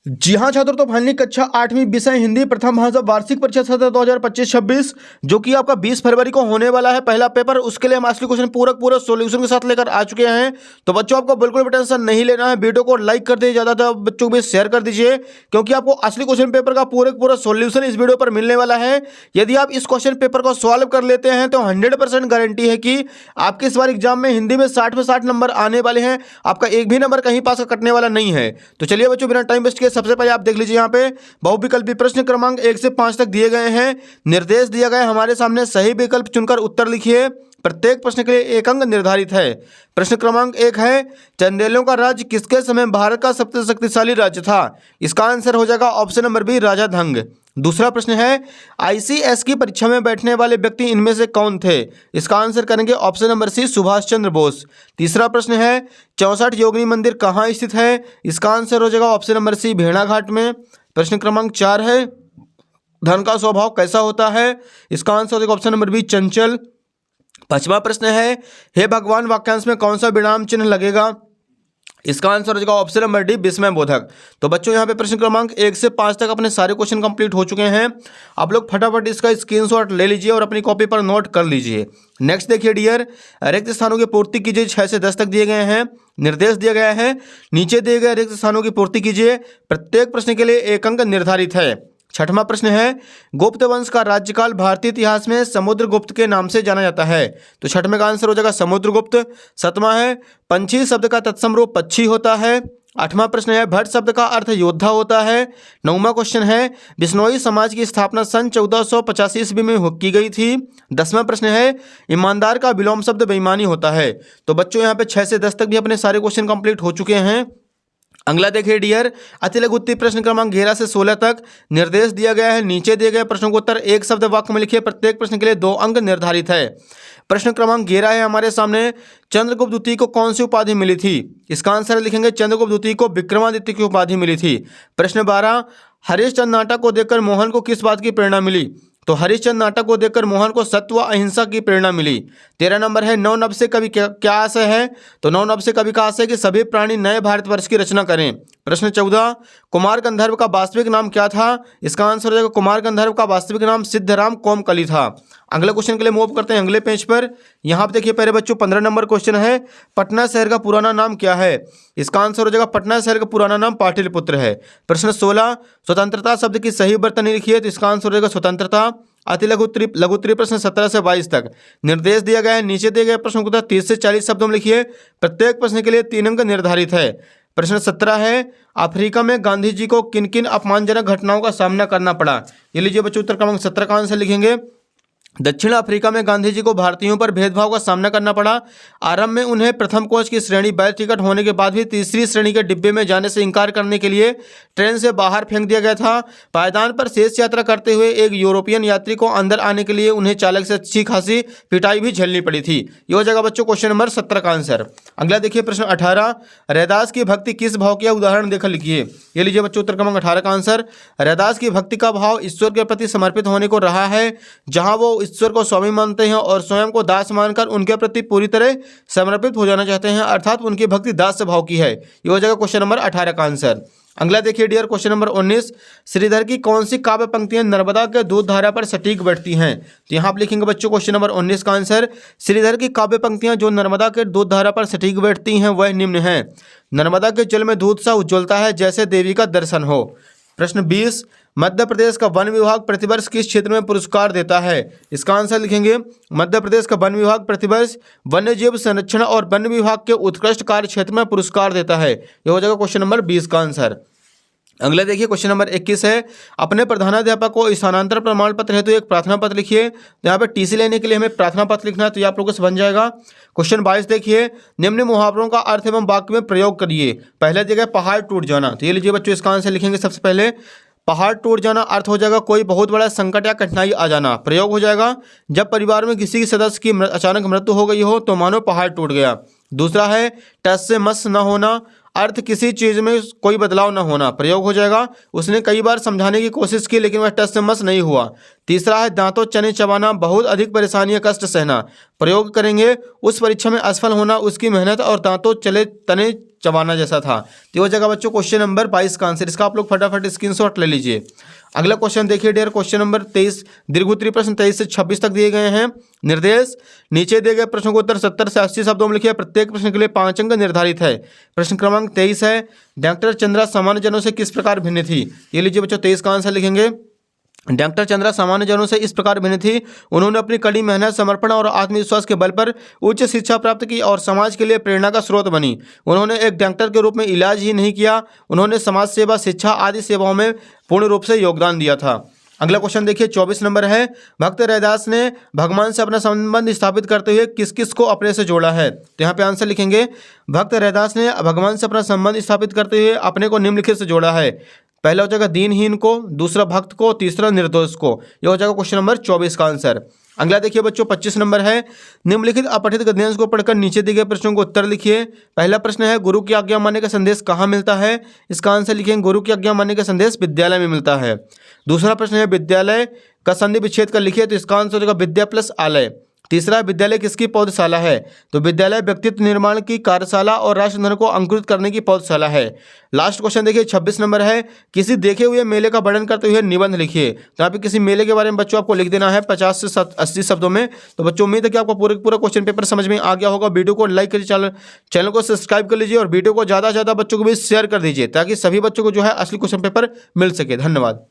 जी हाँ छात्रों, तो फाइनली कक्षा 8वीं विषय हिंदी प्रथम भाषा वार्षिक परीक्षा सत्र 2025-26 जो कि आपका 20 फरवरी को होने वाला है पहला पेपर। उसके लिए हम असली क्वेश्चन पूरे सॉल्यूशन के साथ लेकर आ चुके हैं। तो बच्चों आपको बिल्कुल भी टेंशन नहीं लेना है। वीडियो को लाइक कर दीजिए, ज़्यादा बच्चों को भी शेयर कर दीजिए, क्योंकि आपको असली क्वेश्चन पेपर का पूरा सॉल्यूशन इस वीडियो पर मिलने वाला है। यदि आप इस क्वेश्चन पेपर को सॉल्व कर लेते हैं तो 100% गारंटी है कि आपके इस बार एग्जाम में हिंदी में 60 में 60 नंबर आने वाले हैं। आपका एक भी नंबर कहीं पास का कटने वाला नहीं है। तो चलिए बच्चों, बिना टाइम वेस्ट किए सबसे पहले आप देख लीजिए, यहाँ पे बहुविकल्पी प्रश्न क्रमांक 1 से 5 तक दिए गए हैं। निर्देश दिया गया है हमारे सामने, सही विकल्प चुनकर उत्तर लिखिए। प्रत्येक प्रश्न के लिए 1 अंक निर्धारित है। प्रश्न क्रमांक 1 है, चंदेलों का राज्य किसके समय भारत का सबसे शक्तिशाली राज्य था? इसका आंसर हो जाएगा ऑप्शन नंबर बी, राजा धंग। दूसरा प्रश्न है, आईसीएस की परीक्षा में बैठने वाले व्यक्ति इनमें से कौन थे? इसका आंसर करेंगे option number C, Subhash Chandra Bose. तीसरा प्रश्न है, 64 योगिनी मंदिर कहाँ स्थित है? इसका आंसर हो जाएगा ऑप्शन नंबर सी, भेड़ाघाट में। प्रश्न क्रमांक 4 है, धन का स्वभाव कैसा होता है? इसका आंसर हो जाएगा ऑप्शन नंबर बी, चंचल। पांचवा प्रश्न है, हे भगवान वाक्यांश में कौन सा विराम चिन्ह लगेगा? इसका आंसर हो जाएगा ऑप्शन नंबर डी, विस्मय बोधक। तो बच्चों यहाँ पे प्रश्न क्रमांक 1 से 5 तक अपने सारे क्वेश्चन कंप्लीट हो चुके हैं। आप लोग फटाफट इसका स्क्रीनशॉट ले लीजिए और अपनी कॉपी पर नोट कर लीजिए। नेक्स्ट देखिए डियर, रिक्त स्थानों की पूर्ति कीजिए। 6 से 10 तक दिए गए हैं। निर्देश दिया गया है, नीचे दिए गए रिक्त स्थानों की पूर्ति कीजिए। प्रत्येक प्रश्न के लिए 1 अंक निर्धारित है। छठवां प्रश्न है, गुप्त वंश का राज्यकाल भारतीय इतिहास में समुद्रगुप्त के नाम से जाना जाता है। तो छठवें का आंसर हो जाएगा समुद्रगुप्त। सातवां है, पंछी शब्द का तत्सम रूप पक्षी होता है। आठवां प्रश्न है, भट्ट शब्द का अर्थ योद्धा होता है। नौवां क्वेश्चन है, बिश्नोई समाज की स्थापना सन 1485 ईस्वी में की गई थी। 10वां प्रश्न है, ईमानदार का विलोम शब्द बेईमानी होता है। तो बच्चों यहाँ पे 6 से 10 तक भी अपने सारे क्वेश्चन कंप्लीट हो चुके हैं। अगला देखिए डियर, अति लघु उत्तरीय प्रश्न क्रमांक 11 से 16 तक निर्देश दिया गया है। नीचे दिए गए प्रश्नों को उत्तर एक शब्द वाक्य में लिखिए। प्रत्येक प्रश्न के लिए 2 अंक निर्धारित है। प्रश्न क्रमांक 11 है हमारे सामने, चंद्रगुप्त द्वितीय को कौन सी उपाधि मिली थी? इसका आंसर लिखेंगे चंद्रगुप्त द्वितीय को विक्रमादित्य की उपाधि मिली थी। प्रश्न 12, हरिश्चंद्र नाटक को देखकर मोहन को किस बात की प्रेरणा मिली? तो हरिश्चंद्र नाटक को देखकर मोहन को सत्य व अहिंसा की प्रेरणा मिली। 13 नंबर है, नौ नभ से कवि क्या आशय है? तो नौ नभ से कवि का आशय है कि सभी प्राणी नए भारतवर्ष की रचना करें। प्रश्न 14, कुमार गंधर्व का वास्तविक नाम क्या था? इसका आंसर हो जाएगा कुमार गंधर्व का वास्तविक नाम सिद्धराम कोमकली था। अगले क्वेश्चन के लिए मूव करते हैं अगले पेज पर। यहाँ पे देखिए पहले बच्चों 15 नंबर क्वेश्चन है, पटना शहर का पुराना नाम क्या है? इसका आंसर हो जाएगा पटना शहर का पुराना नाम पाटलिपुत्र है। प्रश्न 16, स्वतंत्रता शब्द की सही वर्तनी लिखिए। तो इसका आंसर हो जाएगा स्वतंत्रता। अति लघु उत्तरीय प्रश्न 17 से 22 तक निर्देश दिया गया है। नीचे दिए गए प्रश्नों को 30 से 40 शब्दों में लिखिए। प्रत्येक प्रश्न के लिए 3 अंक निर्धारित है। प्रश्न 17 है, अफ्रीका में गांधी जी को किन किन अपमानजनक घटनाओं का सामना करना पड़ा? ये लीजिए बच्चों, उत्तर क्रमांक 17 का आंसर लिखेंगे। दक्षिण अफ्रीका में गांधी जी को भारतीयों पर भेदभाव का सामना करना पड़ा। आरंभ में उन्हें प्रथम कोच की श्रेणी बैच टिकट होने के बाद भी तीसरी श्रेणी के डिब्बे में जाने से इंकार करने के लिए ट्रेन से बाहर फेंक दिया गया था। पायदान पर शेष यात्रा करते हुए एक यूरोपियन यात्री को अंदर आने के लिए उन्हें चालक से अच्छी खासी पिटाई भी झेलनी पड़ी थी। ये हो जाएगा बच्चों क्वेश्चन नंबर 17 का आंसर। अगला देखिए प्रश्न 18, रैदास की भक्ति किस भाव की उदाहरण देकर लिखिए। ये लीजिए बच्चों, उत्तर क्रमांक 18 का आंसर, रैदास की भक्ति का भाव ईश्वर के प्रति समर्पित होने को रहा है, जहाँ वो ईश्वर को स्वामी मानते हैं और स्वयं को दास मानकर उनके प्रति पूरी तरह समर्पित हो जाना चाहते हैं, अर्थात उनकी भक्ति दास भाव की है। ये हो जाएगा क्वेश्चन नंबर 18 का आंसर। अगला देखिए डियर, क्वेश्चन नंबर 19, श्रीधर की कौन सी काव्य पंक्तियां नर्मदा के दूध धारा पर सटीक बैठती हैं? तो यहाँ आप लिखेंगे बच्चों क्वेश्चन नंबर 19 का आंसर, श्रीधर की काव्य पंक्तियां जो नर्मदा के दूध धारा पर सटीक बैठती हैं वह निम्न है। नर्मदा के जल में दूध सा उज्ज्वलता है जैसे देवी का दर्शन हो। प्रश्न 20, मध्य प्रदेश का वन विभाग प्रतिवर्ष किस क्षेत्र में पुरस्कार देता है? इसका आंसर लिखेंगे, मध्य प्रदेश का वन विभाग प्रतिवर्ष वन्य जीव संरक्षण और वन विभाग के उत्कृष्ट कार्य क्षेत्र में पुरस्कार देता है। यह हो जाएगा क्वेश्चन नंबर 20 का आंसर। अगला देखिए क्वेश्चन नंबर 21 है, अपने प्रधानाध्यापक को स्थानांतरण प्रमाण पत्र हेतु एक प्रार्थना पत्र लिखिए। तो यहाँ पे टीसी लेने के लिए हमें प्रार्थना पत्र लिखना है, तो ये आप लोगों से बन जाएगा। क्वेश्चन 22 देखिए, निम्न मुहावरों का अर्थ एवं वाक्य में प्रयोग करिए। पहले जगह पहाड़ टूट जाना, तो ये लीजिए बच्चों, इसका आंसर लिखेंगे सबसे पहले पहाड़ टूट जाना अर्थ हो जाएगा कोई बहुत बड़ा संकट या कठिनाई आ जाना। प्रयोग हो जाएगा जब परिवार में किसी सदस्य की अचानक मृत्यु हो गई हो तो मानो पहाड़ टूट गया। दूसरा है टस से मस न होना, अर्थ किसी चीज़ में कोई बदलाव न होना। प्रयोग हो जाएगा उसने कई बार समझाने की कोशिश की लेकिन वह टस से मस नहीं हुआ। तीसरा है दांतों चने चबाना, बहुत अधिक परेशानी या कष्ट सहना, प्रयोग करेंगे उस परीक्षा में असफल होना, उसकी मेहनत और दांतों चले तने चबाना जैसा था। तो वो जगह बच्चों क्वेश्चन नंबर 22 का आंसर। इसका आप लोग फटाफट स्क्रीनशॉट ले लीजिए। अगला क्वेश्चन देखिए डियर, क्वेश्चन नंबर 23, दीर्घोत्तरीय प्रश्न 23 से 26 तक दिए गए हैं। निर्देश, नीचे दिए गए प्रश्नों को उत्तर 70 से 80 शब्दों में लिखिए। प्रत्येक प्रश्न के लिए 5 अंक निर्धारित है। प्रश्न क्रमांक 23 है, डॉक्टर चंद्रा सामान्य जनों से किस प्रकार भिन्न थी। ये लीजिए बच्चों 23 का आंसर लिखेंगे। डॉक्टर चंद्रा सामान्य जनों से इस प्रकार भिन्न थी, उन्होंने अपनी कड़ी मेहनत, समर्पण और आत्मविश्वास के बल पर उच्च शिक्षा प्राप्त की और समाज के लिए प्रेरणा का स्रोत बनी। उन्होंने एक डॉक्टर के रूप में इलाज ही नहीं किया, उन्होंने समाज सेवा, शिक्षा आदि सेवाओं में पूर्ण रूप से योगदान दिया था। अगला क्वेश्चन देखिए 24 नंबर है, भक्त रैदास ने भगवान से अपना संबंध स्थापित करते हुए किस किस को अपने से जोड़ा है। तो यहाँ पे आंसर लिखेंगे, भक्त रैदास ने भगवान से अपना संबंध स्थापित करते हुए अपने को निम्नलिखित से जोड़ा है। पहला हो जाएगा दीनहीन को, दूसरा भक्त को, तीसरा निर्दोष को। यह हो जाएगा क्वेश्चन नंबर 24 का आंसर। अगला देखिए बच्चों 25 नंबर है, निम्नलिखित अपठित गद्यांश को पढ़कर नीचे दिए गए प्रश्नों को उत्तर लिखिए। पहला प्रश्न है, गुरु की आज्ञा मानने का संदेश कहाँ मिलता है। इसका आंसर लिखेंगे, गुरु की आज्ञा मानने का संदेश विद्यालय में मिलता है। दूसरा प्रश्न है, विद्यालय का संधि विच्छेद कर लिखिए। तो इसका आंसर हो जाएगा विद्या प्लस आलय। तीसरा, विद्यालय किसकी पौधशाला है। तो विद्यालय व्यक्तित्व निर्माण की कार्यशाला और राष्ट्रधन को अंकुरित करने की पौधशाला है। लास्ट क्वेश्चन देखिए 26 नंबर है, किसी देखे हुए मेले का वर्णन करते हुए निबंध लिखिए। तो यहाँ पे किसी मेले के बारे में बच्चों आपको लिख देना है 50 से 80 शब्दों में। तो बच्चों उम्मीद है कि आपको पूरा क्वेश्चन पेपर समझ में आ गया होगा। वीडियो को लाइक करिए, चैनल को सब्सक्राइब कर लीजिए और वीडियो को ज़्यादा से ज़्यादा बच्चों को भी शेयर कर दीजिए ताकि सभी बच्चों को जो है असली क्वेश्चन पेपर मिल सके। धन्यवाद।